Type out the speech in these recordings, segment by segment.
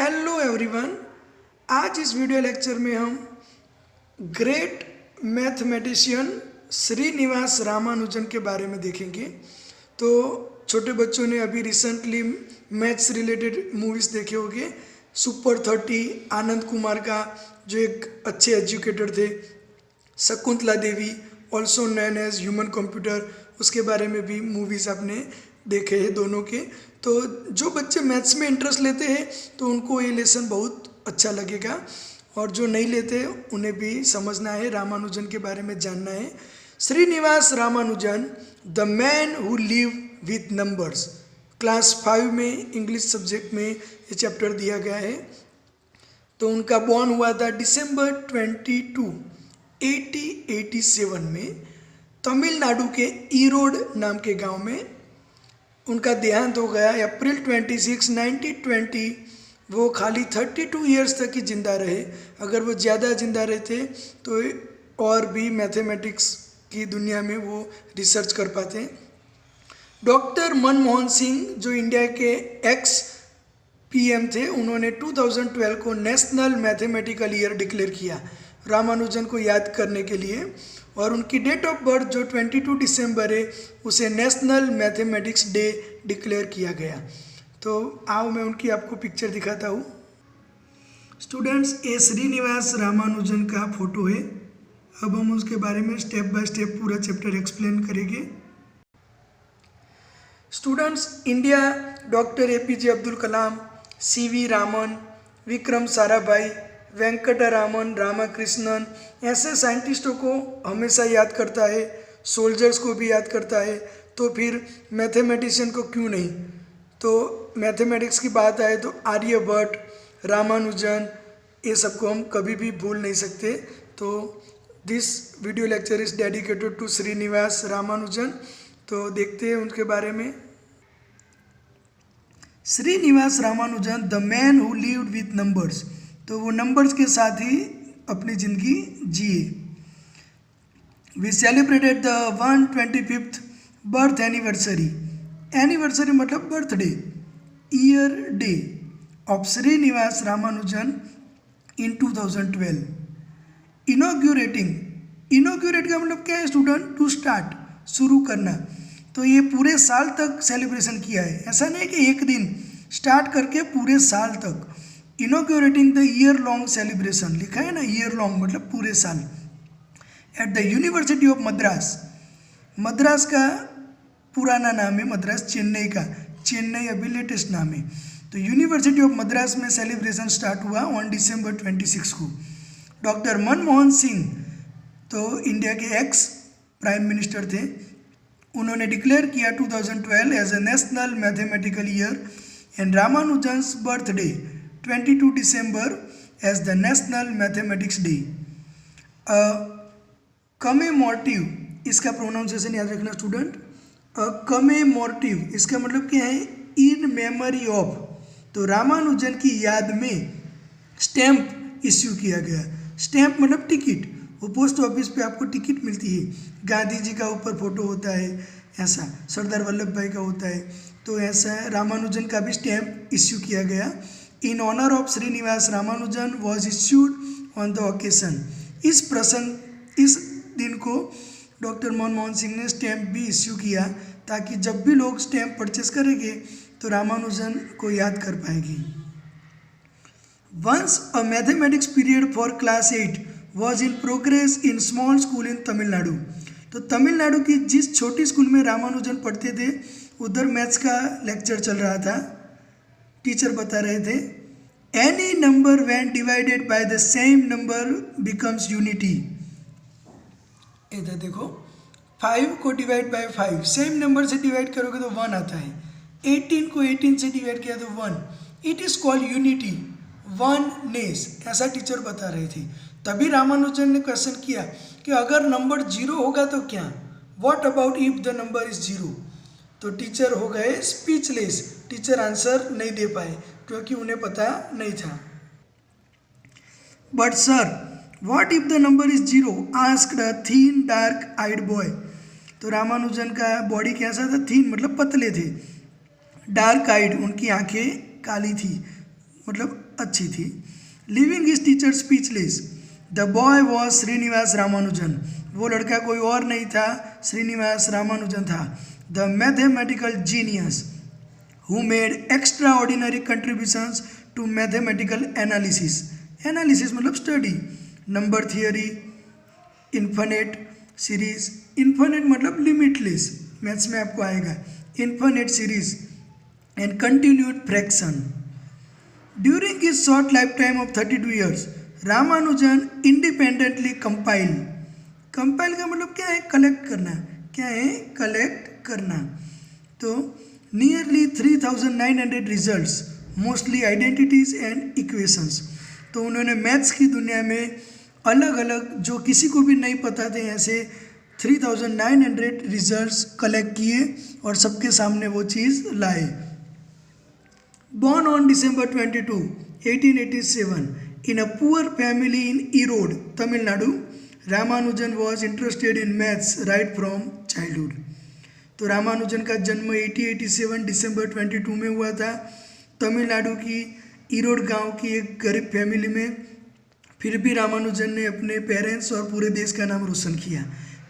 Hello everyone. आज इस video lecture में हम ग्रेट मैथमेटिशियन श्रीनिवास रामानुजन के बारे में देखेंगे। तो छोटे बच्चों ने अभी रिसेंटली मैथ्स रिलेटेड मूवीज़ देखे होंगे। सुपर 30 आनंद कुमार का, जो एक अच्छे एजुकेटर थे, Shakuntala Devi also known as human computer, उसके बारे में भी मूवीज़ आपने देखे हैं दोनों के। तो जो बच्चे मैथ्स में इंटरेस्ट लेते हैं तो उनको ये लेसन बहुत अच्छा लगेगा, और जो नहीं लेते उन्हें भी समझना है, रामानुजन के बारे में जानना है। Srinivasa Ramanujan, the man who live with numbers, class 5 में इंग्लिश सब्जेक्ट में ये चैप्टर दिया गया है। तो उनका बॉर्न हुआ था December 22, 1887 में तमिलनाडु के ईरोड नाम के गांव में। उनका देहांत हो गया April 26, 1920। वो खाली 32 ईयर्स तक ही जिंदा रहे। अगर वो ज़्यादा जिंदा रहते तो और भी मैथमेटिक्स की दुनिया में वो रिसर्च कर पाते। डॉक्टर मनमोहन सिंह, जो इंडिया के एक्स पीएम थे, उन्होंने 2012 को नेशनल मैथमेटिकल ईयर डिक्लेयर किया रामानुजन को याद करने के लिए, और उनकी डेट ऑफ बर्थ जो 22 दिसंबर है उसे नेशनल मैथमेटिक्स डे डिक्लेयर किया गया। तो आओ मैं उनकी आपको पिक्चर दिखाता हूँ। स्टूडेंट्स, ये श्रीनिवास रामानुजन का फोटो है। अब हम उसके बारे में स्टेप बाय स्टेप पूरा चैप्टर एक्सप्लेन करेंगे। Students, India doctor APJ Abdul Kalam, CV Raman, Vikram Sarabhai, Venkatraman Ramakrishnan, ऐसे साइंटिस्टों को हमेशा याद करता है, सोल्जर्स को भी याद करता है। तो फिर मैथमेटिशियन को क्यों नहीं। तो मैथमेटिक्स की बात आए तो आर्यभट्ट, रामानुजन, ये सबको हम कभी भी भूल नहीं सकते। तो this video lecture is dedicated to Srinivasa Ramanujan. तो देखते हैं उनके बारे में। Srinivasa Ramanujan, the man who lived with numbers, तो वो नंबर्स के साथ ही अपनी ज़िंदगी जिए। We celebrated the 125th birth anniversary, anniversary मतलब birthday, year day of Srinivasa Ramanujan in 2012। Inaugurate का मतलब क्या है स्टूडेंट? टू स्टार्ट, शुरू करना। तो ये पूरे साल तक सेलिब्रेशन किया है, ऐसा नहीं कि एक दिन, स्टार्ट करके पूरे साल तक। इनॉग्यूरेटिंग द ईयर लॉन्ग सेलिब्रेशन, लिखा है ना, ईयर लॉन्ग मतलब पूरे साल, at the university of Madras. Madras का पुराना नाम है मद्रास, चेन्नई का, चेन्नई अभी लेटेस्ट नाम है। तो यूनिवर्सिटी ऑफ मद्रास में सेलिब्रेशन स्टार्ट हुआ ऑन December 26 को। डॉक्टर मनमोहन सिंह, तो इंडिया के एक्स प्राइम मिनिस्टर थे, उन्होंने डिक्लेयर किया 2012 as a national mathematical year, and Ramanujan's birthday 22 December as the national mathematics day. Commemorative, इसका प्रोनाउंसिएशन याद रखना स्टूडेंट। कमेमोरेटिव इसका मतलब क्या है? In memory of. तो रामानुजन की याद में स्टैम्प इश्यू किया गया। स्टैम्प मतलब टिकट, वो पोस्ट ऑफिस पे आपको टिकट मिलती है। गांधी जी का ऊपर फोटो होता है, ऐसा सरदार वल्लभ भाई का होता है, तो ऐसा रामानुजन का भी स्टैम्प इश्यू किया गया। In honour of Srinivasa Ramanujan was issued on the occasion. इस दिन को डॉक्टर मनमोहन सिंह ने स्टैम्प भी इश्यू किया, ताकि जब भी लोग स्टैम्प परचेस करेंगे तो रामानुजन को याद कर पाएगी। Once a mathematics period for class 8 was in progress in small school in Tamil Nadu. तो तमिलनाडु की जिस छोटी स्कूल में रामानुजन पढ़ते थे, उधर मैथ्स का लेक्चर चल रहा था। टीचर बता रहे थे, any number when divided by the same number becomes unity. इधर देखो, 5 को डिवाइड बाय 5, सेम नंबर से डिवाइड करोगे तो 1 आता है। 18 को 18 से डिवाइड किया तो 1, it is called unity, oneness, ऐसा टीचर बता रहे थे। तभी रामानुजन ने क्वेश्चन किया कि अगर नंबर 0 होगा तो क्या, what about if the number is 0। तो टीचर हो गए स्पीचलेस, टीचर आंसर नहीं दे पाए क्योंकि उन्हें पता नहीं था। But sir, what if the number is 0, asked a thin dark eyed boy. तो रामानुजन का बॉडी कैसा था? थीन मतलब पतले थे, डार्क आइड उनकी आंखें काली थी, मतलब अच्छी थी। Living his teacher speechless, the boy was Srinivasa Ramanujan, वो लड़का कोई और नहीं था, श्रीनिवास रामानुजन था। The mathematical genius who made extraordinary contributions to mathematical analysis, analysis मतलब study, number theory, infinite series, infinite मतलब लिमिटलेस, मैथ्स में आपको आएगा, infinite series and continued fraction. During his short life time of 32 years Ramanujan independently compile, compile का मतलब क्या है, collect करना, क्या है, कलेक्ट करना। तो nearly 3900 results, mostly identities and equations, तो उन्होंने मैथ्स की दुनिया में अलग अलग जो किसी को भी नहीं पता थे ऐसे 3900 रिजल्ट्स कलेक्ट किए और सबके सामने वो चीज़ लाए। Born on December 22, 1887 in a poor family in Erode, Tamil Nadu, Ramanujan was interested in maths right from childhood. तो रामानुजन का जन्म 1887 दिसंबर 22 में हुआ था, तमिलनाडु की ईरोड गांव की एक गरीब फैमिली में। फिर भी रामानुजन ने अपने पेरेंट्स और पूरे देश का नाम रोशन किया,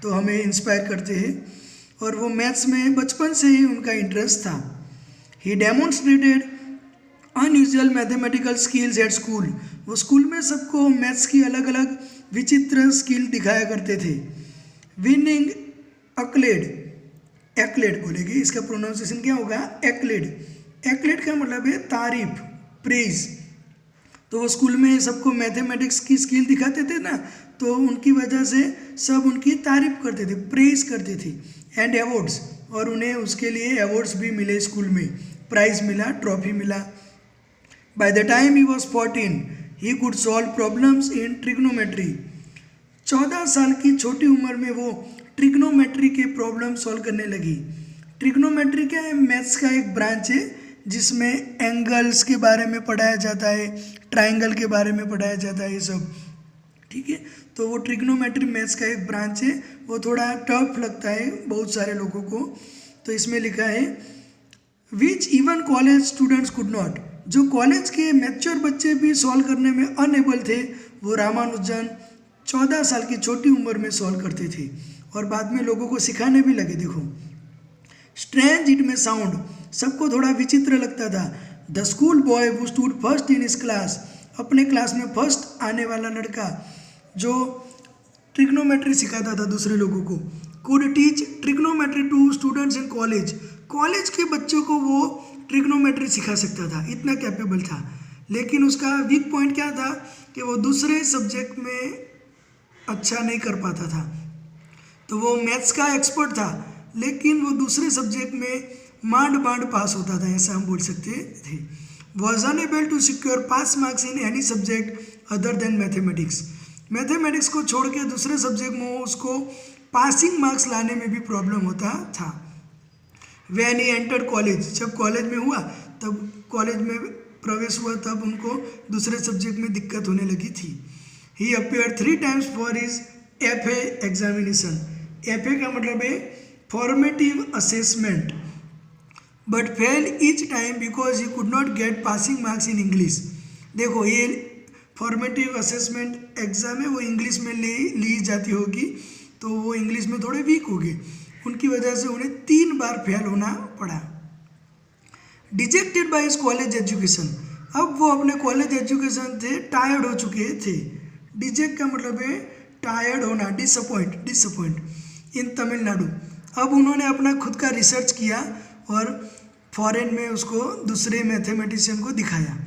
तो हमें इंस्पायर करते हैं। और वो मैथ्स में बचपन से ही उनका इंटरेस्ट था। He demonstrated unusual mathematical skills at school, वो स्कूल में सबको मैथ्स की अलग अलग विचित्र स्किल दिखाया करते थे। विनिंग अक्लेड, एक्लेड बोलेंगे, इसका प्रोनाउंसिएशन क्या होगा, एक्लेड, एक्लेड का मतलब है तारीफ, प्रेज। तो वो स्कूल में सबको मैथमेटिक्स की स्किल दिखाते थे ना, तो उनकी वजह से सब उनकी तारीफ करते थे, प्रेज करते थे। एंड अवार्ड्स, और उन्हें उसके लिए अवार्ड्स भी मिले, स्कूल में प्राइज मिला, ट्रॉफी मिला। By the time he was 14, he could solve problems in trigonometry. 14 साल की छोटी उम्र में वो ट्रिग्नोमेट्री के प्रॉब्लम सॉल्व करने लगी। ट्रिग्नोमेट्री क्या है, मैथ्स का एक ब्रांच है जिसमें एंगल्स के बारे में पढ़ाया जाता है, ट्राइंगल के बारे में पढ़ाया जाता है, ये सब, ठीक है। तो वो ट्रिग्नोमेट्री मैथ्स का एक ब्रांच है, वो थोड़ा टफ लगता है बहुत सारे लोगों को। तो इसमें लिखा है which even college students could not, जो कॉलेज के मैच्योर बच्चे भी सॉल्व करने में अनएबल थे, वो रामानुजन 14 साल की छोटी उम्र में सॉल्व करते थे और बाद में लोगों को सिखाने भी लगे। देखो, स्ट्रेंज इट में साउंड, सबको थोड़ा विचित्र लगता था। The school boy who stood first in his class, अपने क्लास में फर्स्ट आने वाला लड़का जो ट्रिग्नोमेट्री सिखाता था दूसरे लोगों को, could teach trigonometry to students in college, college के बच्चों को वो ट्रिग्नोमेट्री सिखा सकता था, इतना कैपेबल था। लेकिन उसका वीक पॉइंट क्या था कि वो दूसरे सब्जेक्ट में अच्छा नहीं कर पाता था। तो वो मैथ्स का एक्सपर्ट था, लेकिन वो दूसरे सब्जेक्ट में मांड पास होता था, ऐसा हम बोल सकते थे। Was unable to secure pass marks in any subject other than mathematics, mathematics को छोड़ के दूसरे सब्जेक्ट में उसको पासिंग मार्क्स लाने में भी प्रॉब्लम होता था। वैन ही एंटर्ड कॉलेज, जब कॉलेज में हुआ, तब कॉलेज में प्रवेश हुआ, तब उनको दूसरे सब्जेक्ट में दिक्कत होने लगी थी। He appear 3 times for his FA examination, FA का मतलब है formative assessment, but fail each time because he could not get passing marks in English. देखो, ये फॉर्मेटिव असेसमेंट एग्जाम है, वो इंग्लिश में ली जाती होगी, तो वो इंग्लिश में थोड़े वीक हो गए, उनकी वजह से उन्हें 3 बार फेल होना पड़ा। Dejected by his college education, अब वो अपने कॉलेज एजुकेशन से टायर्ड हो चुके थे। डिजेक्ट का मतलब है टायर्ड होना, डिसअपॉइंट इन तमिलनाडु। अब उन्होंने अपना खुद का रिसर्च किया और फॉरेन में उसको दूसरे मैथमेटिशियन को दिखाया।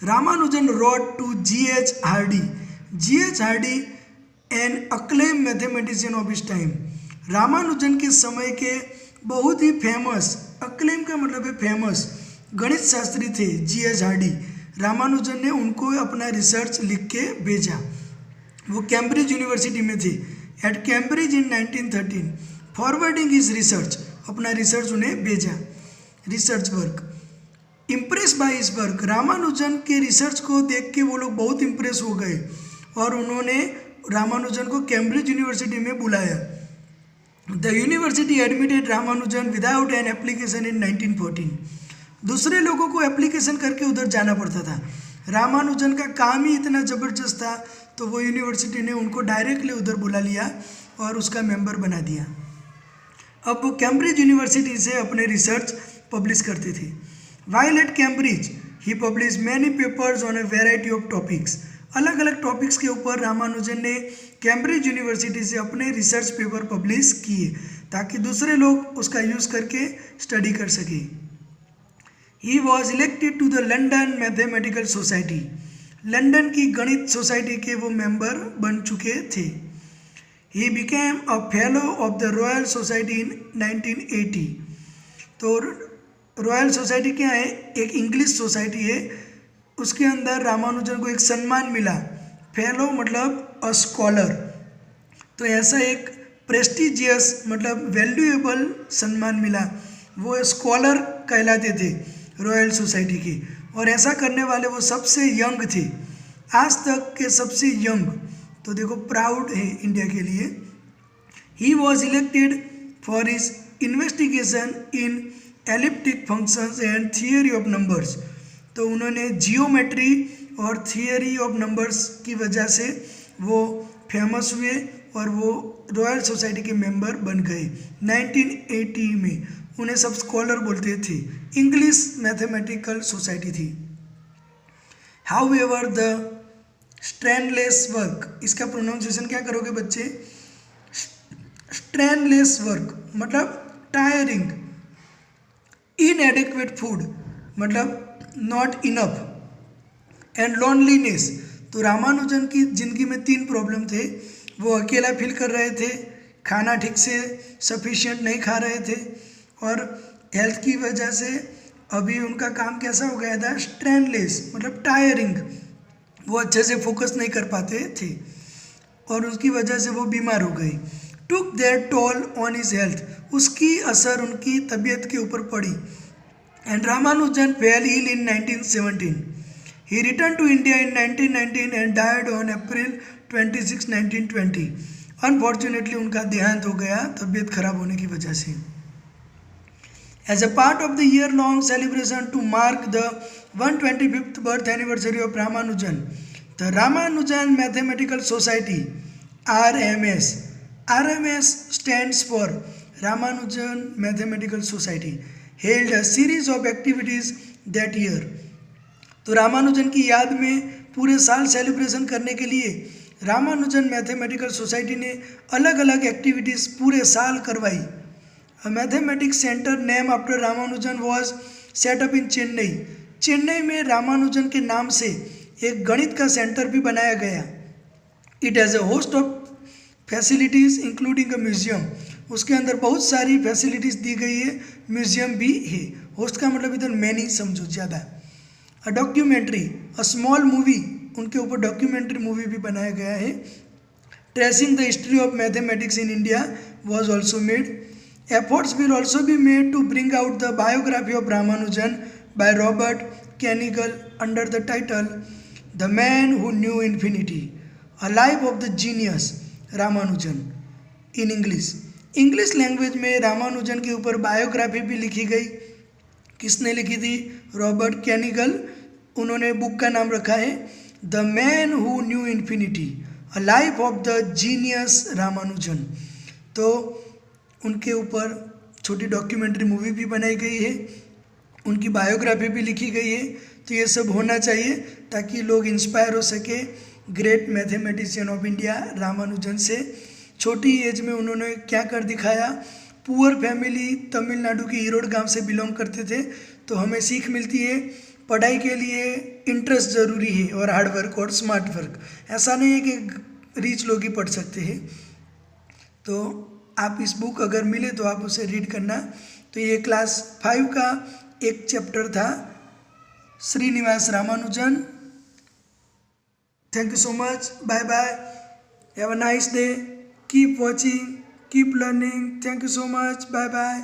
Ramanujan wrote to G.H. Hardy, G.H. Hardy an acclaimed mathematician of his time, Ramanujan के समय के बहुत ही फेमस, अक्लेम का मतलब है फेमस, गणित शास्त्री थे G.H. हार्डी। रामानुजन ने उनको अपना रिसर्च लिख के भेजा। वो कैम्ब्रिज यूनिवर्सिटी में थे, एट कैम्ब्रिज इन 1913, फॉरवर्डिंग हिज रिसर्च, अपना रिसर्च उन्हें भेजा, research work. Impress by his work, Ramanujan के रिसर्च को देख के वो लोग बहुत इम्प्रेस हो गए और उन्होंने रामानुजन को कैम्ब्रिज यूनिवर्सिटी में बुलाया। The university admitted Ramanujan without an application in 1914, दूसरे लोगों को एप्लीकेशन करके उधर जाना पड़ता था। रामानुजन का काम ही इतना ज़बरदस्त था तो वो यूनिवर्सिटी ने उनको डायरेक्टली उधर बुला लिया और उसका मेंबर बना दिया। अब वो कैम्ब्रिज यूनिवर्सिटी से अपने रिसर्च पब्लिश करते थे। While at Cambridge he publish many papers on a variety of topics. अलग अलग टॉपिक्स के ऊपर रामानुजन ने कैम्ब्रिज यूनिवर्सिटी से अपने रिसर्च पेपर पब्लिश किए ताकि दूसरे लोग उसका यूज़ करके स्टडी कर सके। He was elected to the London mathematical society. London की गणित सोसाइटी के वो मेंबर बन चुके थे। He became a fellow of the royal society in 1980। तो रॉयल सोसाइटी क्या है? एक इंग्लिश सोसाइटी है, उसके अंदर रामानुजन को एक सम्मान मिला। फेलो मतलब अ स्कॉलर, तो ऐसा एक प्रेस्टिजियस मतलब वैल्यूएबल सम्मान मिला। वो स्कॉलर कहलाते थे रॉयल सोसाइटी के, और ऐसा करने वाले वो सबसे यंग थे, आज तक के सबसे यंग। तो देखो प्राउड है इंडिया के लिए। ही was elected for his investigation in elliptic functions and theory of numbers. तो उन्होंने जियोमेट्री और थियरी ऑफ नंबर्स की वजह से वो फेमस हुए और वो रॉयल सोसाइटी के मेंबर बन गए। 1980 में उन्हें सब स्कॉलर बोलते थे। इंग्लिश मैथमेटिकल सोसाइटी थी। हाउएवर द स्ट्रेनलेस वर्क, इसका प्रोनाउंसिएशन क्या करोगे बच्चे? स्ट्रेनलेस वर्क मतलब टायरिंग। इनएडिक्वेट फूड मतलब नॉट इनफ एंड लोनलीनेस। तो रामानुजन की जिंदगी में 3 प्रॉब्लम थे। वो अकेला फील कर रहे थे, खाना ठीक से सफिशिएंट नहीं खा रहे थे, और हेल्थ की वजह से अभी उनका काम कैसा हो गया था? स्ट्रेनलेस मतलब टायरिंग। वो अच्छे से फोकस नहीं कर पाते थे और उसकी वजह से वो बीमार हो गए। Took their toll on his health, उसकी असर उनकी तबीयत के ऊपर पड़ी। And Ramanujan fell ill in 1917। He returned to India in 1919 and died on April 26, 1920। Unfortunately उनका देहांत हो गया तबीयत खराब होने की वजह से। As a part of the year-long celebration to mark the 125th birth anniversary of Ramanujan, the Ramanujan Mathematical Society (RMS) stands for Ramanujan Mathematical Society, held a series of activities that year. तो रामानुजन की याद में पूरे साल celebration करने के लिए Ramanujan mathematical society ने अलग अलग एक्टिविटीज़ पूरे साल करवाई। A mathematics center named after Ramanujan was set up in Chennai. Chennai में रामानुजन के नाम से एक गणित का सेंटर भी बनाया गया। It has a host of facilities including a museum. उसके अंदर बहुत सारी फैसिलिटीज़ दी गई है, म्यूजियम भी है। होस्ट का मतलब इधर मैनी समझो ज़्यादा। A documentary, a small movie, उनके ऊपर डॉक्यूमेंट्री मूवी भी बनाया गया है। Tracing the history of mathematics in India was also made. Efforts will also be made to bring out the biography of Ramanujan by Robert Kanigal under the title The Man Who Knew Infinity, A Life of the Genius Ramanujan in English. English language में रामानुजन के ऊपर biography भी लिखी गई। किसने लिखी थी? Robert कैनिगल। उन्होंने बुक का नाम रखा है the man who knew infinity, a life of the genius Ramanujan. तो उनके ऊपर छोटी डॉक्यूमेंट्री मूवी भी बनाई गई है, उनकी बायोग्राफी भी लिखी गई है। तो ये सब होना चाहिए ताकि लोग इंस्पायर हो सके great mathematician of India Ramanujan से। छोटी एज में उन्होंने क्या कर दिखाया। पुअर फैमिली, तमिलनाडु के ईरोड गांव से बिलोंग करते थे। तो हमें सीख मिलती है पढ़ाई के लिए इंटरेस्ट ज़रूरी है और हार्ड वर्क और स्मार्ट वर्क। ऐसा नहीं है कि रिच लोग ही पढ़ सकते हैं। तो आप इस बुक अगर मिले तो आप उसे रीड करना। तो ये क्लास 5 का एक चैप्टर था, Srinivasa Ramanujan. Thank you so much, bye bye, have a nice day, keep watching, keep learning, thank you so much, bye bye.